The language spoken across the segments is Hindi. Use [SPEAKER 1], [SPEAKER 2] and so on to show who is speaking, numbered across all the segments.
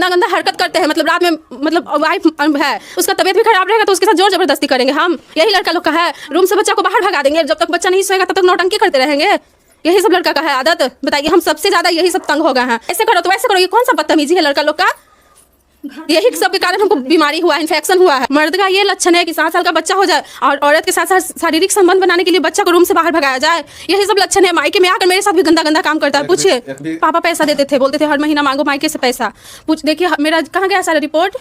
[SPEAKER 1] गंदा गंदा हरकत करते हैं, मतलब रात में, मतलब वाइफ है उसका तबीयत भी खराब रहेगा तो उसके साथ जोर जबरदस्ती करेंगे हम। यही लड़का लोग का है, रूम से बच्चा को बाहर भगा देंगे, जब तक बच्चा नहीं सोएगा तब तक नौटंकी करते रहेंगे। यही सब लड़का का है आदत। बताइए, हम सबसे ज्यादा यही सब तंग हो गए हैं। ऐसे करो तो वैसे करो, ये कौन सा बदतमीजी है लड़का लोग का। यही सब के कारण हमको बीमारी हुआ है, इन्फेक्शन हुआ है। मर्द का ये लक्षण है कि 7 साल का बच्चा हो जाए और औरत के साथ साथ शारीरिक संबंध बनाने के लिए बच्चा को रूम से बाहर भगाया जाए। यही सब लक्षण है। मायके में आकर मेरे साथ भी गंदा गंदा काम करता है। पूछिए, पापा पैसा देते थे, बोलते थे हर महीना मांगो मायके से पैसा। पूछ देखिए मेरा कहाँ गया सारा रिपोर्ट।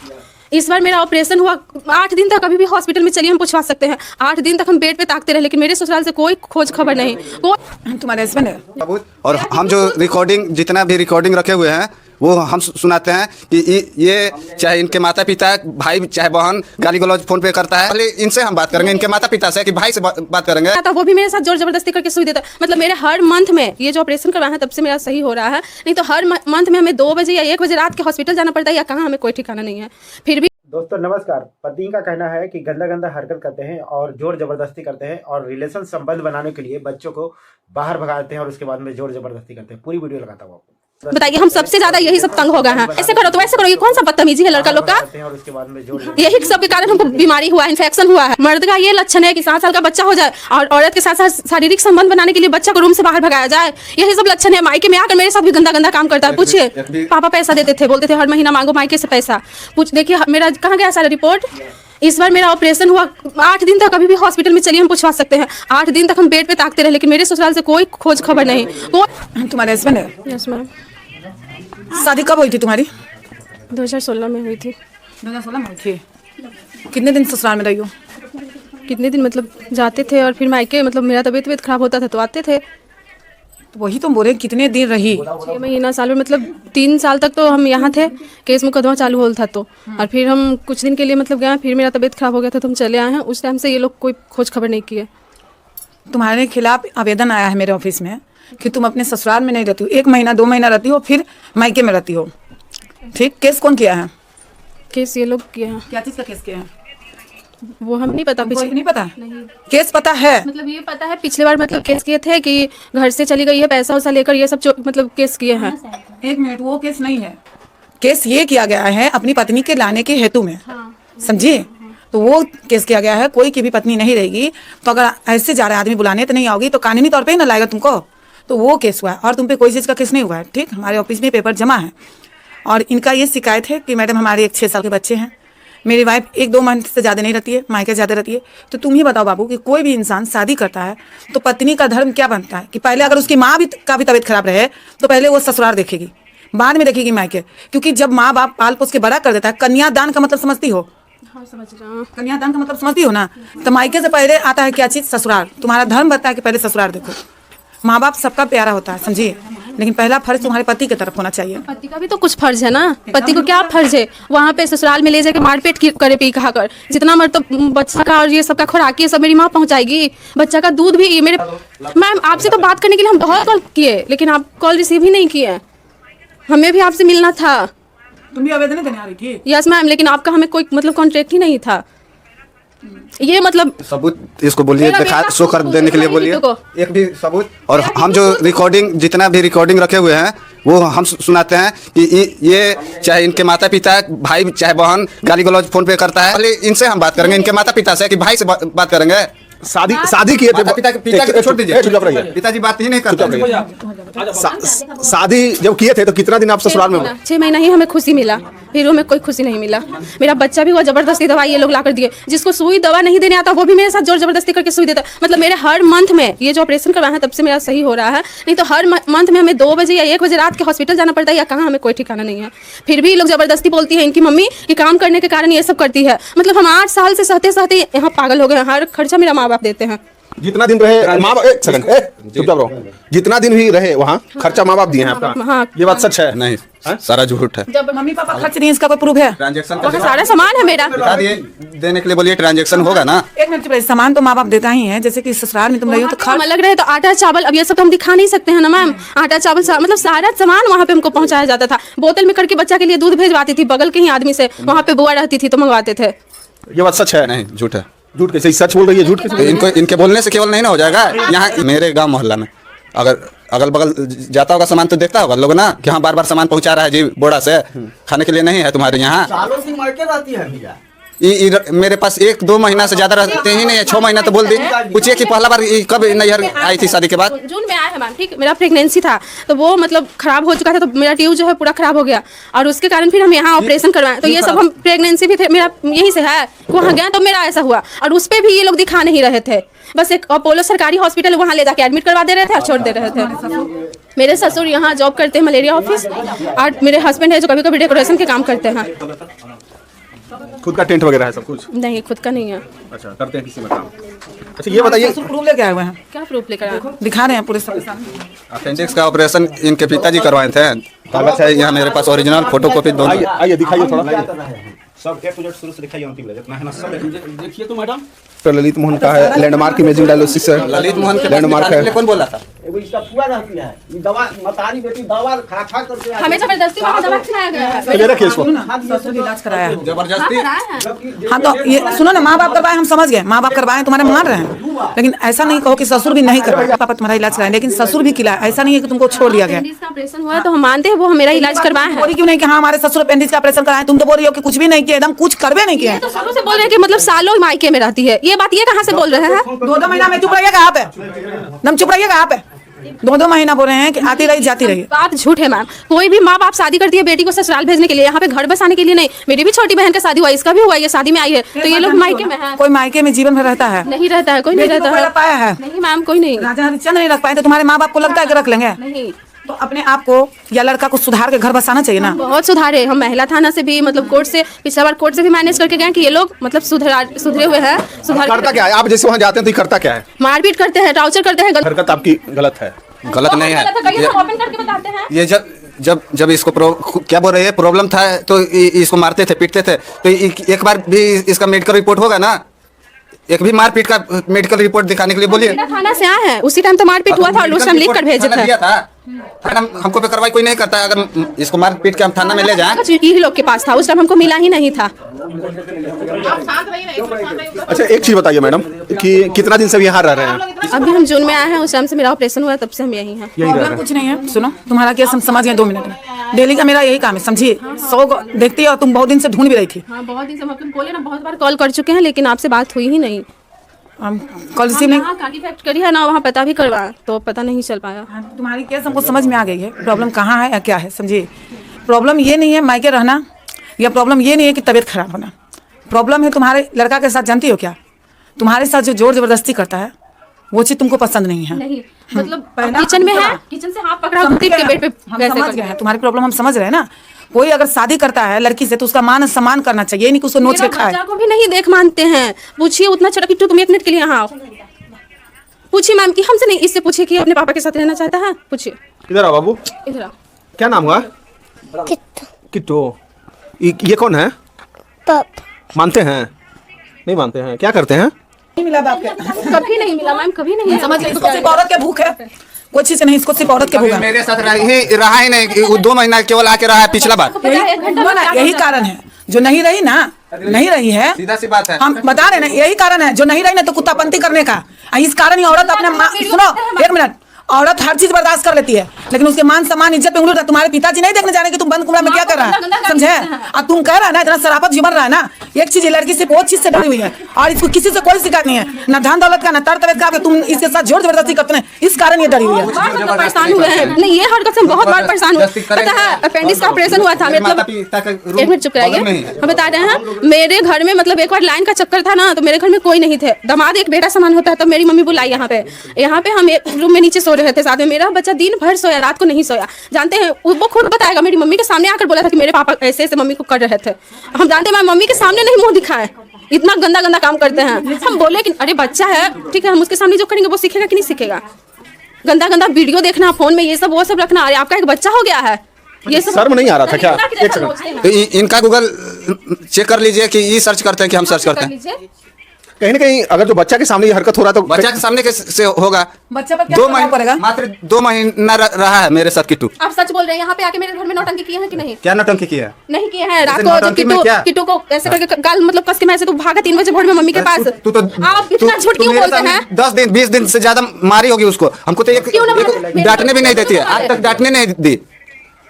[SPEAKER 1] इस बार मेरा ऑपरेशन हुआ 8 दिन तक, अभी भी हॉस्पिटल में चलिए हम पूछवा सकते हैं। 8 दिन तक हम बेड पे ताकते रहे, लेकिन मेरे ससुराल से कोई खोज खबर नहीं।
[SPEAKER 2] तुम्हारे हस्बैंड है
[SPEAKER 3] और हम जो रिकॉर्डिंग, जितना भी रिकॉर्डिंग रखे हुए हैं वो हम सुनाते हैं कि ये चाहे इनके माता पिता, भाई चाहे बहन गाली गलौज फोन पे करता है। पहले इनसे हम बात करेंगे, इनके माता पिता से कि भाई से बात करेंगे।
[SPEAKER 1] तो वो भी मेरे साथ जोर जबरदस्ती करके सुई देता है। मतलब मेरे हर मंथ में, ये जो ऑपरेशन करवाया है तब से मेरा सही हो रहा है, नहीं तो हर मंथ में हमें 2 बजे या 1 बजे रात के हॉस्पिटल जाना पड़ता है, या कहाँ हमें कोई ठिकाना नहीं है। फिर भी
[SPEAKER 4] दोस्तों नमस्कार। पति का कहना है कि गंदा गंदा हरकत करते हैं और जोर जबरदस्ती करते हैं और रिलेशन संबंध बनाने के लिए बच्चों को बाहर भगाते हैं और उसके बाद में जोर जबरदस्ती करते हैं। पूरी वीडियो लगाता हूँ आपको।
[SPEAKER 1] बताइए, हम सबसे ज्यादा यही सब तंग हो गए हैं। ऐसे करो तो वैसे करो, ये कौन सा बदतमीजी है लड़का लोग का।
[SPEAKER 4] और उसके बाद में जोर
[SPEAKER 1] यही सब के कारण हमको बीमारी हुआ है, इन्फेक्शन हुआ है। मर्द का ये लक्षण है कि 7 साल का बच्चा हो जाए और औरत के साथ साथ शारीरिक संबंध बनाने के लिए बच्चा को रूम से बाहर भगाया जाए। यही सब लक्षण है। मायके में आकर मेरे साथ भी गंदा गंदा काम करता है। पूछिए, पापा पैसा देते थे, बोलते थे हर महीना मांगो मायके से पैसा। पूछ देखिए मेरा कहाँ गया सारा रिपोर्ट। इस बार मेरा ऑपरेशन हुआ 8 दिन तक, अभी भी हॉस्पिटल में चलिए हम पूछवा सकते हैं। 8 दिन तक हम बेड पे ताकते रहे, लेकिन मेरे ससुराल से कोई खोज खबर नहीं।
[SPEAKER 2] तुम्हारे हस्बैंड है?
[SPEAKER 1] Yes ma'am.
[SPEAKER 2] शादी कब हुई थी तुम्हारी?
[SPEAKER 1] 2016 में हुई थी।
[SPEAKER 2] 2016 में हुई थी। कितने दिन ससुराल में रही हो?
[SPEAKER 1] कितने दिन मतलब जाते थे और फिर मायके, मतलब मेरा तबीयत खराब होता था तो आते थे।
[SPEAKER 2] तो वही तुम बोले कितने दिन रही?
[SPEAKER 1] 6 महीना साल में, मतलब 3 साल तक तो हम यहाँ थे, केस मुकदमा चालू हो था तो। और फिर हम कुछ दिन के लिए मतलब गए, फिर मेरा तबीयत खराब हो गया था तो हम चले आए हैं। उस टाइम से ये लोग कोई खोज खबर नहीं किए।
[SPEAKER 2] तुम्हारे खिलाफ आवेदन आया है मेरे ऑफिस में कि तुम अपने ससुराल में नहीं रहती हो, 1 महीना 2 महीना रहती हो, फिर मायके में रहती हो। ठीक, केस कौन किया है?
[SPEAKER 1] केस ये लोग किए हैं।
[SPEAKER 2] क्या चीज़ का केस किया है?
[SPEAKER 1] वो हम नहीं पता।
[SPEAKER 2] नहीं पता? नहीं। केस पता है?
[SPEAKER 1] मतलब ये पता है पिछले बार मतलब केस किए थे कि घर से चली गई है पैसा वैसा लेकर, ये सब मतलब केस किए हैं।
[SPEAKER 2] 1 मिनट, वो केस नहीं है। केस ये किया गया है अपनी पत्नी के लाने के हेतु में। समझिए, तो वो केस किया गया है। कोई की भी पत्नी नहीं रहेगी तो अगर ऐसे जा रहे आदमी बुलाने तो नहीं आओगी तो कानूनी तौर पे ही ना लाएगा तुमको। तो वो केस हुआ है और तुम पे कोई चीज़ का केस नहीं हुआ है। ठीक, हमारे ऑफिस में पेपर जमा है और इनका ये शिकायत है कि मैडम हमारे 6 साल के बच्चे हैं, मेरी वाइफ 1-2 मंथ से ज़्यादा नहीं रहती है, मायके ज़्यादा रहती है। तो तुम ही बताओ बाबू कि कोई भी इंसान शादी करता है तो पत्नी का धर्म क्या बनता है कि पहले अगर उसकी माँ भी का भी तबीयत खराब रहे तो पहले वो ससुराल देखेगी, बाद में देखेगी मायके। क्योंकि जब माँ बाप पाल पोस के बड़ा कर देता है, कन्यादान का मतलब समझती हो?
[SPEAKER 1] हाँ समझ रहा हूँ।
[SPEAKER 2] कन्यादान का मतलब समझती हो ना? तो मायके से पहले आता है क्या चीज़? ससुराल। तुम्हारा धर्म बताता है कि पहले ससुराल देखो। माँ बाप सबका प्यारा होता है, समझिए, लेकिन पहला फर्ज तुम्हारे पति की तरफ होना चाहिए।
[SPEAKER 1] पति का भी तो कुछ फर्ज है ना। पति को क्या फर्ज है? वहाँ पे ससुराल में ले जाके मारपीट करे पी कहा कर, जितना मर तो बच्चा का और ये सबका खुराक ये सब मेरी माँ पहुँचाएगी। बच्चा का दूध भी मेरे। मैम आपसे तो बात करने के लिए हम बहुत कॉल किए, लेकिन आप कॉल रिसीव ही नहीं किए। हमें भी आपसे मिलना था।
[SPEAKER 2] तुम भी आवेदन देने आ रही थी?
[SPEAKER 1] यस मैम, लेकिन आपका हमें कोई मतलब कॉन्ट्रैक्ट ही नहीं था। ये मतलब
[SPEAKER 3] सबूत इसको बोलिए, दिखा शो कर देने के लिए बोलिए एक भी सबूत। और हम जो रिकॉर्डिंग, जितना भी रिकॉर्डिंग रखे हुए हैं वो हम सुनाते हैं कि ये चाहे इनके माता पिता, भाई चाहे बहन गाली गलौज फोन पे करता है। पहले इनसे हम बात करेंगे, इनके माता पिता से कि भाई से बात करेंगे।
[SPEAKER 5] शादी किए थे,
[SPEAKER 3] पिता को छोड़ दीजिए,
[SPEAKER 5] चुप रहिए।
[SPEAKER 3] पिताजी बात ही नहीं करते।
[SPEAKER 5] शादी जब किए थे तो कितना दिन आप ससुराल में?
[SPEAKER 1] 6 महीना ही हमें खुशी मिला, फिर हमें कोई खुशी नहीं मिला। मेरा बच्चा भी हुआ, जबरदस्ती दवाई ये लोग ला कर दिए। जिसको सुई दवा नहीं देने आता वो भी मेरे साथ जोर जबरदस्ती करके सुई देता। मतलब मेरे हर मंथ में, ये जो ऑपरेशन करवाया है तब से मेरा सही हो रहा है, नहीं तो हर मंथ में हमें 2 बजे या 1 बजे रात के हॉस्पिटल जाना पड़ता है, या कहाँ हमें कोई ठिकाना नहीं है। फिर भी लोग जबरदस्ती बोलती है इनकी मम्मी कि काम करने के कारण ये सब करती है। मतलब हम 8 साल से सहते सहते यहाँ पागल हो गए हैं। हर खर्चा मेरा माँ बाप देते हैं।
[SPEAKER 5] जितना दिन रहे माँ बाप, एक सेकंड, चुपचाप रहो। जितना दिन भी रहे वहाँ खर्चा माँ बाप दिए हैं आपका?
[SPEAKER 1] हाँ।
[SPEAKER 5] ये बात सच है?
[SPEAKER 3] नहीं, सारा झूठ है।
[SPEAKER 2] जब मम्मी पापा खर्च नहीं, इसका कोई प्रूफ है?
[SPEAKER 3] ट्रांजैक्शन
[SPEAKER 1] वहाँ सारा सामान है मेरा।
[SPEAKER 3] दिखा दिए, देने के लिए बोलिए, ट्रांजैक्शन होगा ना।
[SPEAKER 2] 1 मिनट पहले सामान तो माँ बाप देता ही है, जैसे कि ससुराल में तुम रही हो तो
[SPEAKER 1] हम अलग रहे तो आटा चावल, अब ये सब तो हम दिखा नहीं सकते हैं ना मैम। आटा चावल मतलब सारा सामान वहाँ पे हमको पहुँचाया जाता था। बोतल में करके बच्चा के लिए दूध भेजवाती थी, बगल के ही आदमी से। वहाँ पे बुआ रहती थी तो मंगवाते थे।
[SPEAKER 5] ये बात सच है?
[SPEAKER 3] नहीं, झूठ है।
[SPEAKER 5] झूठ कैसे? सच बोल रही है, झूठ कैसे?
[SPEAKER 3] इनको इनके बोलने से केवल नहीं ना हो जाएगा। यहाँ मेरे गांव मोहल्ला में अगर अगल बगल जाता होगा सामान तो देखता होगा लोग ना कि हाँ बार बार सामान पहुंचा रहा है जी बोड़ा से, खाने के लिए नहीं है तुम्हारे यहाँ।
[SPEAKER 6] सालों से मायके रहती है भैया।
[SPEAKER 3] मेरे पास 1-2 महीना से ज्यादा रहते ही नहीं है, 6 महीना तो बोल दी। पूछिए कि पहला बार कब नैहर आई थी शादी के बाद?
[SPEAKER 1] जून में आया है मैम, ठीक। मेरा प्रेगनेंसी था तो वो मतलब खराब हो चुका था, तो मेरा ट्यूब जो है पूरा खराब हो गया और उसके कारण फिर हम यहाँ ऑपरेशन करवाएं। तो ये सब हम प्रेगनेंसी भी मेरा यहीं से है, वहाँ गया तो मेरा ऐसा हुआ और उस पर भी ये लोग दिखा नहीं रहे थे। बस एक अपोलो सरकारी हॉस्पिटल वहाँ ले जाके एडमिट करवा दे रहे थे और छोड़ दे रहे थे। मेरे ससुर यहाँ जॉब करते हैं मलेरिया ऑफिस, और मेरे हस्बैंड है जो कभी कभी डेकोरेशन के काम करते हैं।
[SPEAKER 5] खुद का टेंट वगैरह है सब कुछ?
[SPEAKER 1] नहीं, खुद का नहीं है।
[SPEAKER 5] अच्छा, करते हैं किसी में काम। अच्छा ये बताइए,
[SPEAKER 2] प्रूफ लेके आए हुए हैं,
[SPEAKER 1] क्या प्रूफ लेकर आए?
[SPEAKER 2] दिखा रहे हैं पूरे सबके सामने।
[SPEAKER 3] अपेंडिक्स का ऑपरेशन इनके पिताजी करवाए थे, कागज है यहाँ मेरे पास, ओरिजिनल फोटो कॉपी दोनों।
[SPEAKER 5] आइए दिखाइए थोड़ा।
[SPEAKER 4] सब A to Z शुरू से दिखाइए अंतिम तक जितना है ना सब
[SPEAKER 6] देखिए तो मैडम,
[SPEAKER 5] तो ललित मोहन का है, लैंडमार्क इमेजिंग डायलिसिस है।
[SPEAKER 3] ललित मोहन के
[SPEAKER 5] लैंडमार्क है।
[SPEAKER 3] कौन बोला था?
[SPEAKER 6] एगो इसका पूरा रहती है, ये दवा मतारी बेटी दवा खा खा करके
[SPEAKER 1] हमें जबरदस्ती वहाँ दवा खिलाया गया है।
[SPEAKER 5] तो मेरा केस
[SPEAKER 2] ससुर इलाज कराया है।
[SPEAKER 3] जबरदस्ती।
[SPEAKER 2] हाँ तो ये सुनो ना, माँ बाप करवाए, हम समझ गए, माँ बाप करवाए तुम्हारे मान रहे हैं, लेकिन ऐसा नहीं कहो कि ससुर भी नहीं करवाए। पापा तुम्हारा इलाज कराए, लेकिन ससुर भी खिलाए, ऐसा नहीं है कि तुमको छोड़ दिया गया।
[SPEAKER 1] अपेंडिक्स का ऑपरेशन हुआ तो हम मानते हैं वो मेरा इलाज करवाए हैं।
[SPEAKER 2] बोली क्यों नहीं कि हाँ हमारे ससुर अपेंडिक्स का ऑपरेशन कराए? तुम तो बोल रही हो कि कुछ भी नहीं किया, एकदम कुछ करवे नहीं किया।
[SPEAKER 1] तो शुरू से बोल रहे हैं कि मतलब सालों मायके में रहती है, ये बात ये कहाँ से बोल रहे हैं?
[SPEAKER 2] 2-2 महीना में चुप रहिएगा आप, एकदम चुप रहिएगा आप। 2-2 महीना बोल रहे हैं कि आती रही जाती रही।
[SPEAKER 1] बात झूठ है मैम। कोई भी माँ बाप शादी करती है बेटी को ससुराल भेजने के लिए, यहाँ पे घर बसाने के लिए नहीं। मेरी भी छोटी बहन का शादी हुआ, इसका भी हुआ, ये शादी में आई है, तो ये लोग मायके में है।
[SPEAKER 2] कोई मायके में जीवन भर रहता है?
[SPEAKER 1] नहीं रहता है, कोई नहीं रहता है।
[SPEAKER 2] पाया है
[SPEAKER 1] नहीं मैम, कोई नहीं।
[SPEAKER 2] राजा हरिश्चंद्र नहीं रख पाए तो तुम्हारे माँ बाप को लगता है कि रख लेंगे?
[SPEAKER 1] नहीं,
[SPEAKER 2] तो अपने आप को या लड़का को सुधार के घर बसाना चाहिए ना।
[SPEAKER 1] बहुत सुधारे हम, महिला थाना से भी मतलब कोर्ट से, पिछला बार कोर्ट से भी मैनेज करके गए कि ये लोग मतलब सुधरे हुए हैं।
[SPEAKER 5] करता क्या है? आप जैसे वहाँ जाते हैं तो ये करता क्या है?
[SPEAKER 1] मारपीट करते हैं, टॉर्चर करते हैं।
[SPEAKER 5] हरकत आपकी गलत है।
[SPEAKER 3] गलत नहीं है
[SPEAKER 1] ओपन करके बताते हैं।
[SPEAKER 3] ये जब इसको क्या बोल रहे हैं प्रॉब्लम था तो इसको मारते थे, पीटते थे, तो एक बार भी इसका मेडिकल रिपोर्ट होगा ना? एक भी मारपीट का मेडिकल रिपोर्ट दिखाने के लिए बोलिए।
[SPEAKER 1] थाना से आए हैं, उसी टाइम तो मारपीट हुआ था और उस टाइम लिख कर भेजे थे।
[SPEAKER 3] थाना हमको पे कार्रवाई कोई नहीं करता। अगर इसको मारपीट के हम थाना में ले जाएं,
[SPEAKER 1] यही लोग के पास था, उस टाइम हमको मिला ही नहीं था।
[SPEAKER 5] अच्छा एक चीज बताइए मैडम कि कितना दिन से यहाँ रह रहे हैं?
[SPEAKER 1] अभी हम जून में आए हैं, उस टाइम से मेरा ऑपरेशन हुआ, तब से हम यहीं हैं।
[SPEAKER 2] प्रॉब्लम कुछ नहीं है। सुनो, तुम्हारा केस हम समझ गए 2 मिनट में। डेली का मेरा यही काम है, समझिए। 100 देखती है और तुम बहुत दिन से ढूंढ भी रही थी।
[SPEAKER 1] हाँ, बहुत दिन से हम बोले ना, बहुत बार कॉल कर चुके हैं, लेकिन आपसे बात हुई ही नहीं।
[SPEAKER 2] हम कॉल रिसीव नहीं।
[SPEAKER 1] हाँ, काटी फैक्ट्री है ना, वहाँ पता भी करवाया तो पता नहीं चल पाया।
[SPEAKER 2] तुम्हारी केस हमको समझ में आ गई है, प्रॉब्लम कहाँ है या क्या है, समझिए। प्रॉब्लम ये नहीं है मायके रहना, या प्रॉब्लम ये नहीं है कि तबीयत खराब होना। प्रॉब्लम है तुम्हारे लड़का के साथ, जानती हो क्या? तुम्हारे साथ जो जोर जबरदस्ती करता है वो चीज तुमको पसंद नहीं है।
[SPEAKER 1] नहीं, मतलब किचन में है, किचन से हाथ पकड़ा के बेड पे
[SPEAKER 2] हम समझ गए हैं तुम्हारी प्रॉब्लम, हम समझ रहे हैं ना। कोई अगर शादी करता है लड़की से तो उसका मान सम्मान करना चाहिए, नहीं कि उसको नोच के खाए।
[SPEAKER 1] बच्चा को भी नहीं देख मानते हैं। पूछिए उतना छोटा किट्टू, तुम 1 मिनट के लिए यहाँ आओ। पूछिए मैम कि हमसे नहीं, इससे पूछिए कि अपने पापा के साथ रहना चाहता है। पूछिए।
[SPEAKER 5] इधर आओ बाबू,
[SPEAKER 1] इधर आओ।
[SPEAKER 5] क्या नाम हुआ? किट्टू। ये कौन है? मानते हैं? नहीं मानते हैं? क्या करते हैं?
[SPEAKER 2] नहीं मिला बाप के,
[SPEAKER 1] कभी नहीं मिला मैम, कभी नहीं।
[SPEAKER 2] समझ गए। इसको सिर्फ औरत के भूख है, कोई चीज नहीं। इसको सिर्फ औरत के भूख है।
[SPEAKER 3] मेरे साथ रहा ही नहीं, 2 महीना केवल आके रहा है पिछला बार।
[SPEAKER 2] यही कारण है जो नहीं रही ना, नहीं रही है।
[SPEAKER 3] सीधा सी बात है,
[SPEAKER 2] हम बता रहे ना, यही कारण है जो नहीं रही ना, तो कुत्तापंती करने का। इस कारण ही औरत अपने सुनो 1 मिनट, औरत हर चीज बर्दाश्त कर लेती है, लेकिन उसके मान सम्मान इज्जत पे उंगली। तुम्हारे पिताजी नहीं देखने जाने कि तुम बंद कमरा में क्या कर रहा है, समझे? और तुम कह रहा है ना इतना शराफत जुमन रहा है ना। एक चीज, लड़की से बहुत चीज से डरी हुई है और इसको किसी से कोई शिकायत नहीं है, ना धन दौलत का, ना तर तबियत का। तुम इसके साथ जोर जबरदस्ती करते हैं, इस कारण ये डरी हुई है।
[SPEAKER 1] परेशान हुए हैं। नहीं, ये हरकत से बहुत बार परेशान हुए। पता है अपेंडिक्स का ऑपरेशन हुआ था, मतलब 1 मिनट चुप रहिए, हम बता रहे हैं। मेरे घर में मतलब एक बार लाइन का चक्कर था ना, तो मेरे घर में कोई नहीं थे। दामाद एक बेटा समान होता है, तो मेरी मम्मी बुलाई यहाँ पे हम एक रूम में नीचे सो रहे थे साथ में। मेरा बच्चा दिन भर सोया, रात को नहीं सोया। जानते हैं वो खुद बताएगा, मेरी मम्मी के सामने आकर बोला था कि मेरे पापा ऐसे ऐसे मम्मी को कर रहे थे। हम जानते हैं, मम्मी के सामने नहीं मुंह दिखाए, इतना गंदा गंदा काम करते हैं। हम बोले कि अरे बच्चा है, ठीक है, हम उसके सामने जो करेंगे वो सीखेगा कि नहीं सीखेगा? गंदा गंदा वीडियो देखना फोन में, ये सब वो सब रखना। अरे आपका एक बच्चा हो गया है, ये सब
[SPEAKER 5] शर्म नहीं आ रहा था क्या? एक सेकंड,
[SPEAKER 3] तो इनका गूगल चेक कर लीजिए कि ये सर्च करते हैं कि हम सर्च करते हैं।
[SPEAKER 5] कहीं ना कहीं अगर जो बच्चा के सामने ये हरकत हो रहा है तो
[SPEAKER 3] बच्चा के सामने कैसे होगा?
[SPEAKER 2] बच्चा पर क्या
[SPEAKER 3] 2
[SPEAKER 2] प्रभाव पड़ेगा?
[SPEAKER 3] महीने मात्र 2 महीना रहा है मेरे साथ किट्टू।
[SPEAKER 1] आप सच बोल रहे हैं? यहाँ पे आके मेरे घर में नौटंकी किए हैं कि नहीं?
[SPEAKER 3] क्या नौटंकी किया?
[SPEAKER 1] नहीं किए हैं। रात
[SPEAKER 3] ऐसे
[SPEAKER 1] को जब
[SPEAKER 3] नौटंकी में क्या?
[SPEAKER 1] किट्टू को ऐसे करके गाल मतलब कस के मैं ऐसे तो भागा 3 बजे भोर में मम्मी के पास।
[SPEAKER 3] तू तो
[SPEAKER 1] आप इतना झूठ क्यों बोलते हैं?
[SPEAKER 3] 10 दिन 20 दिन से ज्यादा मारी होगी उसको। हमको तो एक डांटने भी नहीं देती है, आज तक डांटने नहीं दी।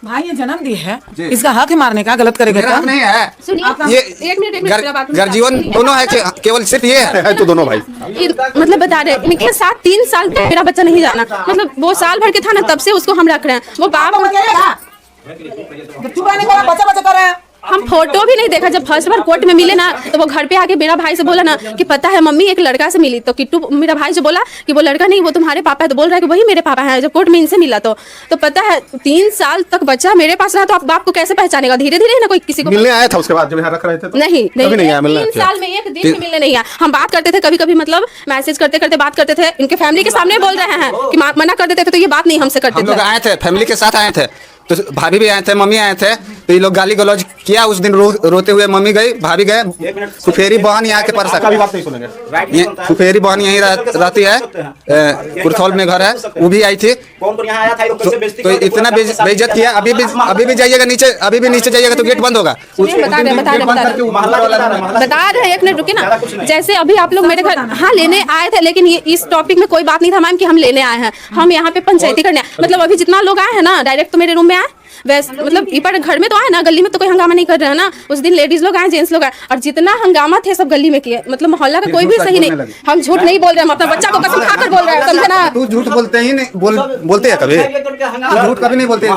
[SPEAKER 2] भाई ये जन्म दी है, इसका हक है मारने का, गलत करेगा
[SPEAKER 3] मेरा हक नहीं है।
[SPEAKER 1] सुनिए,
[SPEAKER 3] ये
[SPEAKER 1] एक मिनट मेरा बात सुनिए।
[SPEAKER 3] गर्जीवन दोनों है, केवल सिर्फ ये है
[SPEAKER 5] तो दोनों भाई
[SPEAKER 1] मतलब बता रहे हैं इनके साथ 3 साल तक मेरा बच्चा नहीं जाना, मतलब वो साल भर के था ना, तब से उसको हम रख रहे हैं। वो बाप
[SPEAKER 2] चुप रहने को बच्चा बच्चा कर रहा है।
[SPEAKER 1] हम फोटो भी नहीं देखा। जब फर्स्ट बार कोर्ट में मिले ना, तो वो घर पे आके मेरा भाई से बोला ना कि पता है मम्मी एक लड़का से मिली। तो किट्टू मेरा भाई जो बोला कि वो लड़का नहीं, वो तुम्हारे पापा है, तो बोल रहा है कि वही मेरे पापा है। जब कोर्ट में इनसे मिला तो पता है 3 साल तक बच्चा मेरे पास रहा, तो आप बाप को कैसे पहचानेगा? धीरे धीरे ना कोई किसी को
[SPEAKER 5] मिलने आया था उसके बाद जब यहाँ रख रहे थे तो?
[SPEAKER 1] नहीं
[SPEAKER 5] कभी नहीं आया मिलने।
[SPEAKER 1] 3 साल में एक दिन भी मिलने नहीं आया। हम बात करते थे कभी कभी, मतलब मैसेज करते करते बात करते थे। इनके फैमिली के सामने बोल रहे हैं कि मना कर देते थे, तो ये बात नहीं हमसे करते
[SPEAKER 3] हम लोग
[SPEAKER 1] थे।
[SPEAKER 3] आए थे, फैमिली के साथ आए थे, तो भाभी भी आए थे, मम्मी आए थे, तो ये लोग गाली गलौज किया उस दिन। रोते हुए मम्मी गई, भाभी गए। फुफेरी बहन यहाँ के पर
[SPEAKER 5] बात नहीं सुनेंगे।
[SPEAKER 3] फुफेरी बहन यहीं रहती है, कुरथौल में घर है, वो भी आई थी।
[SPEAKER 6] कौन यहाँ आया था?
[SPEAKER 3] तो इतना बेइज्जत किया। अभी भी जाइएगा नीचे, अभी भी नीचे जाइएगा तो गेट बंद होगा।
[SPEAKER 1] बता रहे एक मिनट रुके ना। जैसे अभी आप लोग मेरे घर हाँ लेने आए थे, लेकिन ये इस टॉपिक में कोई बात नहीं था मैम कि हम लेने आए हैं। हम यहाँ पे पंचायती करने आए। मतलब अभी जितना लोग आए हैं ना, डायरेक्ट तो मेरे रूम में आए, वैसे मतलब ऊपर घर में तो आए ना, गली में तो कोई हंगामा नहीं कर रहे हैं ना। उस दिन लेडीज लोग आए, जेंट्स लोग आए, और जितना हंगामा थे सब गली में किए। मतलब मोहल्ला का कोई भी सही नहीं। हम झूठ नहीं बोल रहे हैं, अपना बच्चा को कसम खाकर बोल रहे हैं, समझे ना?
[SPEAKER 3] तू झूठ बोलते ही नहीं, बोलते हैं कभी? झूठ कभी नहीं बोलते।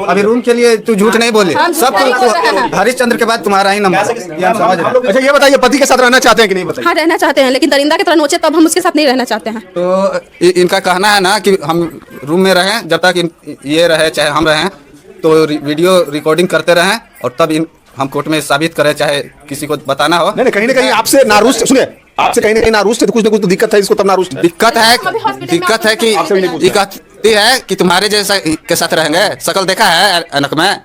[SPEAKER 3] अभी रूम के लिए तू झूठ नहीं बोली। सब हरिश्चंद्र के बाद तुम्हारा ही नंबर, ये हम समझ रहे हैं।
[SPEAKER 5] अच्छा ये बताइए, पति के साथ रहना चाहते हैं कि नहीं? बताइए।
[SPEAKER 1] हाँ रहना चाहते हैं, लेकिन दरिंदा की तरह नोचे तब हम उसके साथ नहीं रहना चाहते हैं।
[SPEAKER 3] तो इनका कहना है ना कि हम रूम में रहें, जब तक ये रहे चाहे हम रहें, तो वीडियो रिकॉर्डिंग करते रहें, और तब हम कोर्ट में साबित करें, चाहे किसी को बताना हो।
[SPEAKER 5] नहीं कहीं ना कहीं आपसे नारुष्ट, सुनिए, आपसे कहीं ना कहीं नारुष्ट है, तो कुछ ना कुछ तो दिक्कत है इसको, तब नारुष्ट
[SPEAKER 3] दिक्कत है कि ये कहती है कि तुम्हारे जैसा के साथ रहेंगे। शकल देखा है अनक में,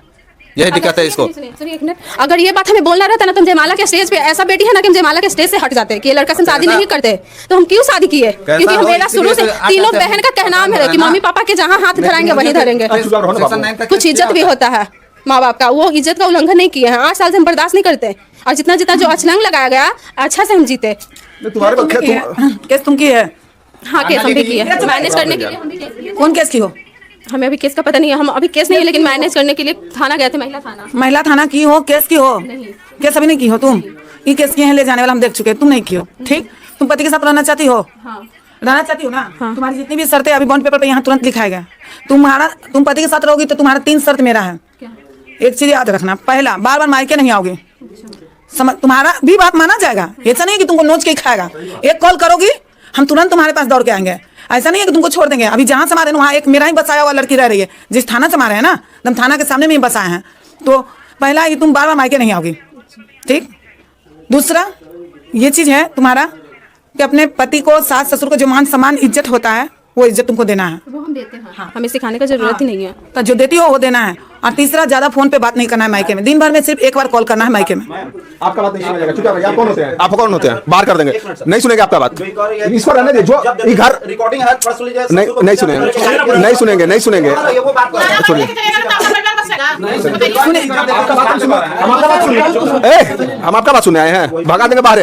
[SPEAKER 3] यही दिक्कत है इसको।
[SPEAKER 1] सुनिए एक मिनट, अगर ये बात हमें बोलना रहता ना, तो हम जयमाला के स्टेज पे ऐसा बेटी है ना कि हम जयमाला के स्टेज से हट जाते हैं कि ये लड़का से शादी नहीं करते। तो हम क्यों शादी किए? क्योंकि मेरा शुरू से तीनों बहन का कहना है कि मम्मी पापा के जहाँ हाथ धराएंगे वहीं धरेंगे। कुछ इज्जत भी होता है माँ बाप का, वो इज्जत का उल्लंघन नहीं किए हैं। 8 साल से हम बर्दाश्त नहीं करते, और जितना जितना जो अछलंग लगाया गया, अच्छा से हम जीते।
[SPEAKER 2] केस तुम की है?
[SPEAKER 1] हाँ केस हम भी किए, मैनेज करने के लिए हम भी केस किए।
[SPEAKER 2] कौन केस की हो?
[SPEAKER 1] हमें अभी केस का पता नहीं है, हम अभी केस नहीं है, लेकिन मैनेज करने के लिए थाना गए थे, महिला थाना।
[SPEAKER 2] महिला थाना की हो, केस की हो?
[SPEAKER 1] नहीं।
[SPEAKER 2] केस अभी नहीं की हो तुम? ये केस किए हैं ले जाने वाला हम देख चुके हैं, तुम नहीं की हो। ठीक, तुम पति के साथ रहना चाहती हो?
[SPEAKER 1] हाँ।
[SPEAKER 2] रहना चाहती हो ना? तुम्हारी जितनी भी शर्तें अभी बॉन्ड पेपर पे यहाँ तुरंत लिखाएगा। तुम पति के साथ रहोगी तो तुम्हारा 3 शर्त मेरा है। एक चीज याद रखना, पहला, बार बार मायके नहीं आओगी। तुम्हारा भी बात माना जाएगा, ऐसा नहीं है कि तुमको नोच के खाएगा। एक कॉल करोगी, हम तुरंत तुम्हारे पास दौड़ के आएंगे। ऐसा नहीं है कि तुमको छोड़ देंगे। अभी जहाँ से मारे वहाँ एक मेरा ही बसाया हुआ लड़की रह रही है, जिस थाना से मारे है ना, हम थाना के सामने में ही बसाए हैं। तो पहला ये तुम बार बार मायके नहीं आओगी, ठीक। दूसरा ये चीज है तुम्हारा कि अपने पति को, सास ससुर को जो मान सम्मान इज्जत होता है, वो इज्जत तुमको देना है।
[SPEAKER 1] वो हम देते हैं। हाँ। हमें सिखाने का जरूरत ही नहीं है।
[SPEAKER 2] तो जो देती हो वो देना है। और तीसरा, ज्यादा फोन पे बात नहीं करना है मायके में। दिन भर में सिर्फ एक बार कॉल करना है मायके में।
[SPEAKER 5] आपका बात नहीं सुना जाएगा। चुप आप कौन होते हैं? आप कौन होते हैं? बाहर कर देंगे, नहीं सुनेंगे आपका बात। इसको रहने दे, जो ये घर
[SPEAKER 6] रिकॉर्डिंग है, थोड़ा सुन लीजिए।
[SPEAKER 5] नहीं सुनेंगे, नहीं सुनेंगे। हम आपका बात सुनने आए हैं, भगा देंगे बाहर।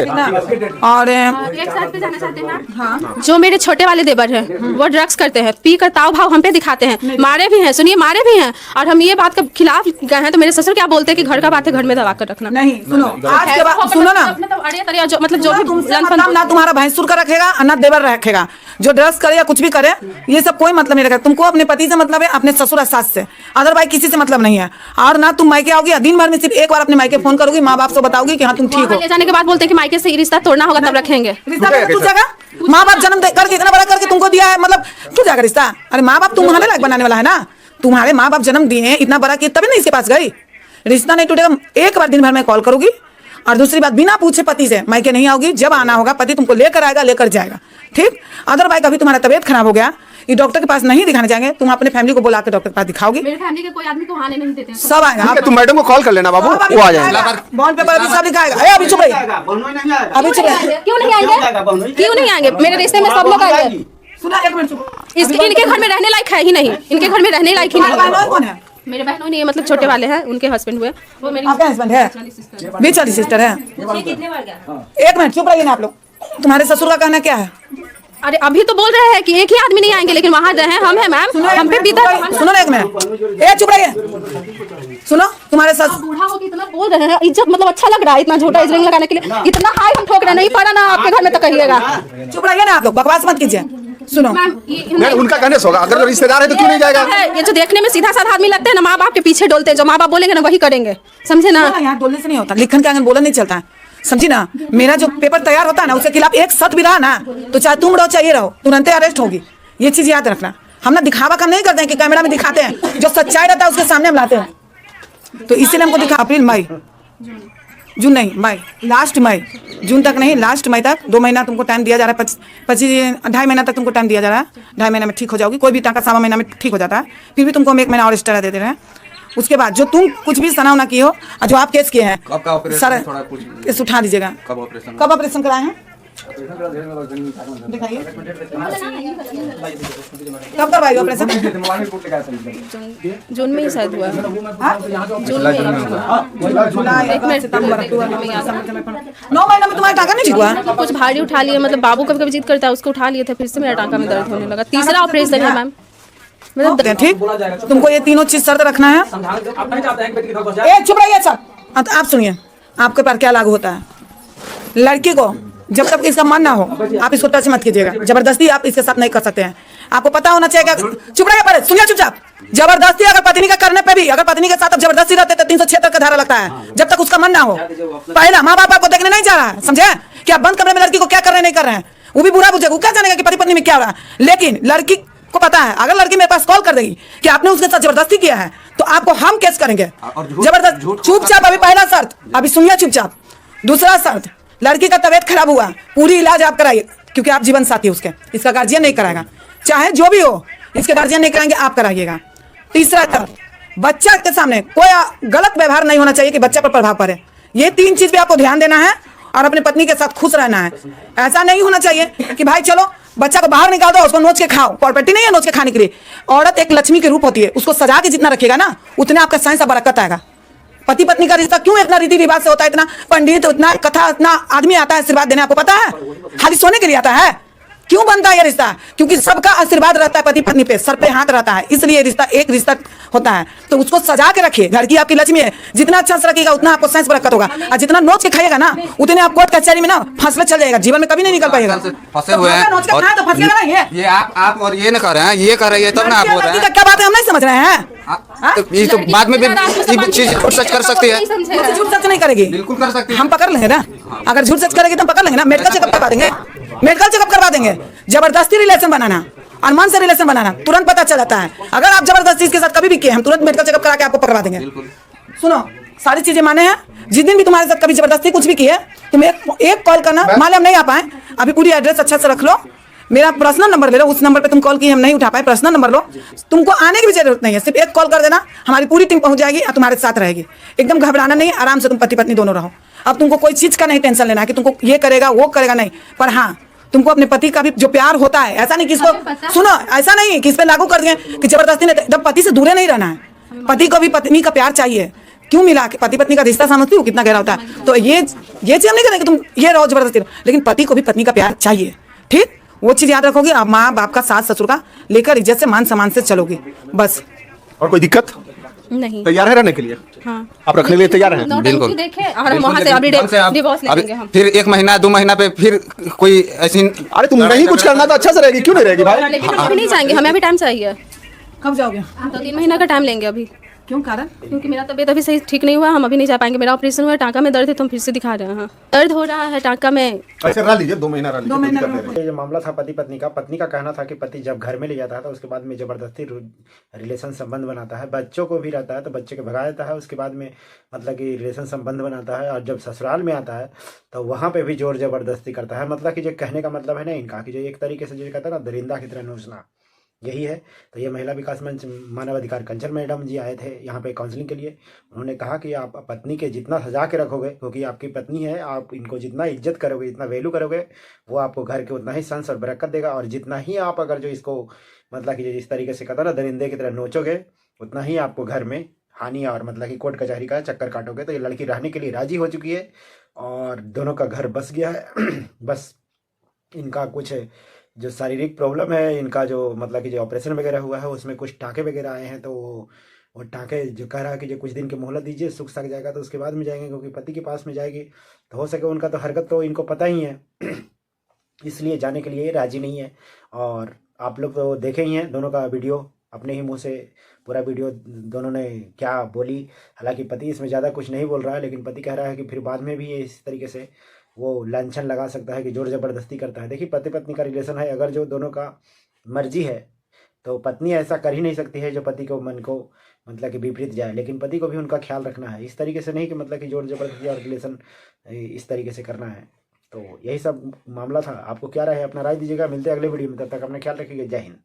[SPEAKER 2] और
[SPEAKER 1] एक साथ पे जाना चाहते हैं। हाँ। जो मेरे छोटे वाले देवर हैं, वो ड्रग्स करते हैं, पी कर ताव भाव हम पे दिखाते हैं, मारे भी हैं, सुनिए मारे भी हैं। और हम ये बात के खिलाफ गए हैं, तो मेरे ससुर क्या बोलते हैं कि घर का बात है, घर में दबा कर रखना।
[SPEAKER 2] नहीं, सुनो, आज के बाद सुनो ना,
[SPEAKER 1] मतलब जो भी
[SPEAKER 2] ना तुम्हारा भैंसुर का रखेगा ना देवर रखेगा। जो ड्रग्स करे या कुछ भी करे, ये सब कोई मतलब नहीं रखेगा। तुमको अपने पति से मतलब है, अपने ससुर सास से, अदरवाइज किसी से मतलब नहीं है। और ना तुम मायके आओगी, दिन भर में सिर्फ एक बार अपने मायके फोन करोगी, माँ बाप से बताओगी कि हाँ तुम ठीक हो।
[SPEAKER 1] ले जाने के बाद बोलते हैं कि मायके से रिश्ता तोड़ना होगा तब रखेंगे।
[SPEAKER 2] रिश्ता टूटेगा? माँ बाप जन्म करके इतना बड़ा करके तुमको दिया है, मतलब टूट जाएगा रिश्ता? अरे माँ बाप तुम्हारे लायक बनाने वाला है ना, तुम्हारे माँ बाप जन्म दिए इतना बड़ा किया तभी ना इसके पास गई। रिश्ता नहीं टूटेगा। एक बार दिन भर में कॉल करोगी, और दूसरी बात, बिना पूछे पति से मायके नहीं आओगी। जब आना होगा पति तुमको लेकर आएगा, लेकर जाएगा, ठीक। अदरवाइज अभी तुम्हारा तबीयत खराब हो गया, ये डॉक्टर के पास नहीं दिखाने जाएंगे, तुम अपने फैमिली को बुला के डॉक्टर के पास दिखाओगे।
[SPEAKER 1] मेरे फैमिली के कोई आदमी को आने नहीं देते हैं।
[SPEAKER 2] सब आएगा।
[SPEAKER 5] ठीक है, तुम मैडम को कॉल कर लेना बाबू, वो आ जाएंगे।
[SPEAKER 2] बॉन्ड पेपर अभी सब लिखाएगा। अभी चुप रहिए, अभी चुप रहिए।
[SPEAKER 1] क्यों नहीं आएंगे? क्यों नहीं आएंगे? मेरे रिश्ते में सब लोग आएंगे।
[SPEAKER 2] सुना, एक मिनट चुप।
[SPEAKER 1] इनके घर में रहने लायक है ही नहीं, इनके घर में रहने लायक ही नहीं।
[SPEAKER 2] बहनोई कौन है?
[SPEAKER 1] मेरे बहनों नहीं है, मतलब छोटे वाले हैं, उनके हस्बैंड हुए वो मेरी
[SPEAKER 2] आपका हस्बैंड है? बीच वाली सिस्टर है। एक मिनट चुप रहिए ना आप लोग। तुम्हारे ससुर का कहना क्या है?
[SPEAKER 1] अरे अभी तो बोल रहे हैं कि एक ही आदमी नहीं आएंगे, लेकिन वहाँ रहे हम हैं मैम, हम पे बीता।
[SPEAKER 2] सुनो ना एक मिनट, ए चुप रहिए। सुनो, तुम्हारे ससुर
[SPEAKER 1] बूढ़ा हो के इतना बोल रहे हैं, इज्जत मतलब अच्छा लग रहा है, इतना झूठा इजरिंग लगाने के लिए इतना हाई हम ठोक रहे हैं, नहीं पड़ा ना आपके घर में तो कहिएगा।
[SPEAKER 2] चुप रहिए ना आप लोग, बकवास मत कीजिए। सुनो,
[SPEAKER 1] मैम
[SPEAKER 5] नहीं, उनका कहने से होगा, अगर रिश्तेदार है तो क्यों नहीं जाएगा?
[SPEAKER 1] ये जो देखने में सीधा साधा आदमी लगते हैं ना, माँ बाप के पीछे डोलते हैं, जो माँ बाप बोलेंगे ना वही करेंगे, समझे ना?
[SPEAKER 2] यहाँ बोलने से नहीं होता, लिखन के आगे बोलना नहीं चलता है, समझी ना? मेरा जो पेपर तैयार होता है ना, उसके खिलाफ एक शब्द भी रहा ना, तो चाहे तुम रहो चाहे ये रहो, तुरंत अरेस्ट होगी। ये चीज याद रखना। हम ना दिखावा काम नहीं करते हैं कि कैमरा में दिखाते हैं, जो सच्चाई रहता है उसके सामने हम लाते हैं। तो इसीलिए हमको दिखा अप्रैल मई जून नहीं मई, लास्ट मई, जून तक नहीं, लास्ट मई तक 2 महीना तुमको टाइम दिया जा रहा है। 2.5 महीना तक तुमको टाइम दिया जा रहा है। 2.5 महीना में ठीक हो जाओगी। कोई भी टाका 1.25 महीना में ठीक हो जाता है, फिर भी तुमको हम 1 महीना और एक्स्ट्रा दे रहे हैं। उसके बाद जो तुम कुछ भी सना उना किए हो, जो आप केस किए हैं, सर केस उठा दीजिएगा। कब ऑपरेशन कराए हैं? दिखाइए, कब करवाई ऑपरेशन?
[SPEAKER 1] जून में ही शायद हुआ।
[SPEAKER 2] जुलाई, अगस्त, सितंबर, अक्टूबर, 9 महीना में तुम्हारा टाका नहीं ठीक हुआ?
[SPEAKER 1] कुछ भारी उठा लिए, मतलब बाबू कभी कभी जिद करता है, उसको उठा लिए थे, फिर से मेरा टांका में दर्द होने लगा। तीसरा ऑपरेशन है मैम, मतलब
[SPEAKER 2] ठीक। तुमको ये तीनों चीज शर्त रखना है। ए चुप रहिए सब। आप सुनिए, आपके पास क्या लागू होता है। लड़की को जब तक इसका मन ना हो, आप इसको टच मत कीजिएगा। जबरदस्ती आप इसके साथ नहीं कर सकते हैं। आपको पता होना चाहिए। चुप रहिए, पहले सुनिए चुपचाप। जबरदस्ती अगर पत्नी का करने पे भी, अगर पत्नी के साथ आप जबरदस्ती रहते तो 376 का धारा लगता है, जब तक उसका मन ना हो। पहला, माँ बाप आपको देखने नहीं जा रहा है, समझे? कि आप बंद कमरे में लड़की को क्या कर रहे नहीं कर रहे हैं, वो भी बुरा बुझेगा। वो क्या जानेगा कि पति पत्नी में क्या हो रहा है। लेकिन लड़की को पता है, अगर लड़की मेरे पास कॉल कर देगी कि आपने उसके साथ जबरदस्ती किया है, तो आपको हम केस करेंगे जबरदस्त। चुपचाप, अभी पहला शर्त, अभी सुनिए चुपचाप। दूसरा शर्त, लड़की का तबीयत खराब हुआ, पूरी इलाज आप कराइए, क्योंकि आप जीवन साथी उसके, इसका गार्जियन नहीं कराएगा, चाहे जो भी हो, इसके गार्जियन नहीं कराएंगे, आप कराइएगा। तीसरा शर्त, बच्चा के सामने कोई गलत व्यवहार नहीं होना चाहिए कि बच्चा पर प्रभाव पड़े। ये 3 चीज पे आपको ध्यान देना है और अपनी पत्नी के साथ खुश रहना है। ऐसा नहीं होना चाहिए कि भाई चलो बच्चा को बाहर निकाल दो, उसको नोच के खाओ। प्रॉपर्टी नहीं है नोच के खाने के लिए। औरत एक लक्ष्मी के रूप होती है, उसको सजा के जितना रखेगा ना, उतना आपका साइंस और बरकत आएगा। पति पत्नी का रिश्ता क्यों इतना रीति रिवाज से होता है, इतना पंडित, इतना कथा, इतना आदमी आता है आशीर्वाद देने, आपको पता है? खाली सोने के लिए आता है? क्यों बनता है ये रिश्ता? क्योंकि सबका आशीर्वाद रहता है पति पत्नी पे, सर पे हाथ रहता है, इसलिए रिश्ता एक रिश्ता होता है। तो उसको सजा के रखिए। घर की आपकी लक्ष्मी है, जितना अच्छा से रखिएगा उतना आपको साइंस बरकत होगा, और जितना नोच के खाएगा ना, उतने आप कोर्ट कचहरी में ना फंसले चल जाएगा, जीवन में कभी नहीं निकल पाएगा।
[SPEAKER 3] फंसे हुए हैं
[SPEAKER 2] नोच के खाए तो फंसेगा ना। ये
[SPEAKER 3] आप और ये न कर रहे हैं, ये कर रहे हैं, तब ना आप बोल रहे हैं।
[SPEAKER 2] क्या बात है, हम नहीं समझ रहे हैं।
[SPEAKER 3] तो ये तो बाद में भी ये चीज झूठ सच कर सकती है।
[SPEAKER 2] झूठ सच नहीं करेगी,
[SPEAKER 3] बिल्कुल कर सकती है।
[SPEAKER 2] हम पकड़ लेंगे ना। अगर झूठ सच करेगी तो हम पकड़ लेंगे ना। मेडिकल चेकअप करवा देंगे, मेडिकल चेकअप करवा देंगे। जबरदस्ती रिलेशन बनाना, अरमान से रिलेशन बनाना, तुरंत पता चल जाता है। अगर आप जबरदस्ती इसके साथ कभी भी किए, हम तुरंत मेडिकल चेकअप करा के आपको पकड़वा देंगे। सुनो, सारी चीजें माने हैं। जिस दिन भी तुम्हारे साथ कभी जबरदस्ती कुछ भी किए, तुम एक कॉल करना। मान लो हम नहीं आ पाए, अभी पूरी एड्रेस अच्छा से रख लो, मेरा पर्सनल नंबर ले लो। उस नंबर पे तुम कॉल किए, हम नहीं उठा पाए, पर्सनल नंबर लो। तुमको आने की भी जरूरत नहीं है, सिर्फ एक कॉल कर देना, हमारी पूरी टीम पहुंच जाएगी और तुम्हारे साथ रहेगी। एकदम घबराना नहीं, आराम से तुम पति पत्नी दोनों रहो। अब तुमको कोई चीज का नहीं टेंशन लेना है कि तुमको ये करेगा वो करेगा, नहीं। पर हाँ, तुमको अपने पति का भी जो प्यार होता है, ऐसा नहीं कि इसको सुनो, ऐसा नहीं कि इस पे लागू कर दिए कि जबरदस्ती नहीं, एकदम पति से दूर नहीं रहना है। पति को भी पत्नी का प्यार चाहिए। क्यों मिला के पति पत्नी का रिश्ता समझती हो कितना गहरा होता है। तो ये चीज हम नहीं करेंगे तुम ये रहो जबरदस्ती रहो, लेकिन पति को भी पत्नी का प्यार चाहिए। ठीक, वो चीज याद रखोगे। आप माँ बाप का, सास ससुर का लेकर इज्जत से, मान सम्मान से चलोगे, बस।
[SPEAKER 5] और कोई दिक्कत
[SPEAKER 1] नहीं?
[SPEAKER 5] तैयार है रहने के लिए?
[SPEAKER 1] हाँ।
[SPEAKER 5] आप रखने के लिए तैयार हैं?
[SPEAKER 3] बिल्कुल।
[SPEAKER 1] देखे और हम वहाँ से अभी डिवोर्स ले लेंगे हम।
[SPEAKER 3] फिर 1 महीना 2 महीना पे फिर कोई ऐसी।
[SPEAKER 5] अरे तुम नहीं कुछ करना तो अच्छा से रहेगी, क्यों नहीं रहेगी भाई?
[SPEAKER 1] लेकिन हम अभी नहीं जाएंगे, हमें अभी टाइम चाहिए।
[SPEAKER 2] कब जाओगे?
[SPEAKER 1] तो 3 महीना का टाइम लेंगे अभी।
[SPEAKER 2] क्यों कारण?
[SPEAKER 1] क्योंकि मेरा तबीयत अभी सही ठीक नहीं हुआ, हम अभी नहीं जा पाएंगे। मेरा ऑपरेशन हुआ, टांका में दर्द है, तो हम फिर से दिखा रहे हैं। दर्द हो रहा है टांका में।
[SPEAKER 5] अच्छा रह लीजिए, 2 महीना रह लीजिए, कोई दिक्कत नहीं।
[SPEAKER 4] ये जो मामला था पति पत्नी का, पत्नी का कहना था कि पति जब घर में ले जाता है तो उसके बाद में जबरदस्ती रिलेशन संबंध बनाता है, बच्चों को भी रहता है तो बच्चे को भगा देता है, उसके बाद में मतलब कि रिलेशन संबंध बनाता है। और जब ससुराल में आता है तो वहाँ पे भी जोर जबरदस्ती करता है। मतलब कि जो कहने का मतलब है ना इनका, कि जो एक तरीके से जो कहता है ना, दरिंदा की तरह नोचना, यही है। तो ये महिला विकास मंच मानवाधिकार कंचन मैडम जी आए थे यहाँ पे काउंसलिंग के लिए। उन्होंने कहा कि आप पत्नी के जितना सजा के रखोगे, क्योंकि आपकी पत्नी है, आप इनको जितना इज्जत करोगे, जितना वैल्यू करोगे, वो आपको घर के उतना ही संस और बरकत देगा। और जितना ही आप अगर जो इसको मतलब कि जिस तरीके से कहता ना दरिंदे की तरह नोचोगे, उतना ही आपको घर में हानि और मतलब कि कोर्ट कचहरी का चक्कर काटोगे। तो ये लड़की रहने के लिए राजी हो चुकी है और दोनों का घर बस गया है। बस इनका कुछ जो शारीरिक प्रॉब्लम है, इनका जो मतलब कि जो ऑपरेशन वगैरह हुआ है उसमें कुछ टाँके वगैरह आए हैं, तो वो टाँके जो कह रहा है कि जो कुछ दिन की मोहलत दीजिए, सुख सक जाएगा तो उसके बाद में जाएंगे, क्योंकि पति के पास में जाएगी तो हो सके उनका तो हरकत तो इनको पता ही है। इसलिए जाने के लिए राजी नहीं है। और आप लोग तो देखे ही हैं दोनों का वीडियो, अपने ही मुंह से पूरा वीडियो दोनों ने क्या बोली। हालांकि पति इसमें ज़्यादा कुछ नहीं बोल रहा है, लेकिन पति कह रहा है कि फिर बाद में भी ये इस तरीके से वो लांछन लगा सकता है कि जोर ज़बरदस्ती करता है। देखिए पति पत्नी का रिलेशन है, अगर जो दोनों का मर्जी है तो पत्नी ऐसा कर ही नहीं सकती है जो पति को मन को मतलब कि विपरीत जाए, लेकिन पति को भी उनका ख्याल रखना है। इस तरीके से नहीं कि मतलब कि जोर ज़बरदस्ती और रिलेशन इस तरीके से करना है। तो यही सब मामला था। आपको क्या राय है, अपना राय दीजिएगा। मिलते हैं अगले वीडियो में, तब तक अपना ख्याल रखिएगा। जय हिंद।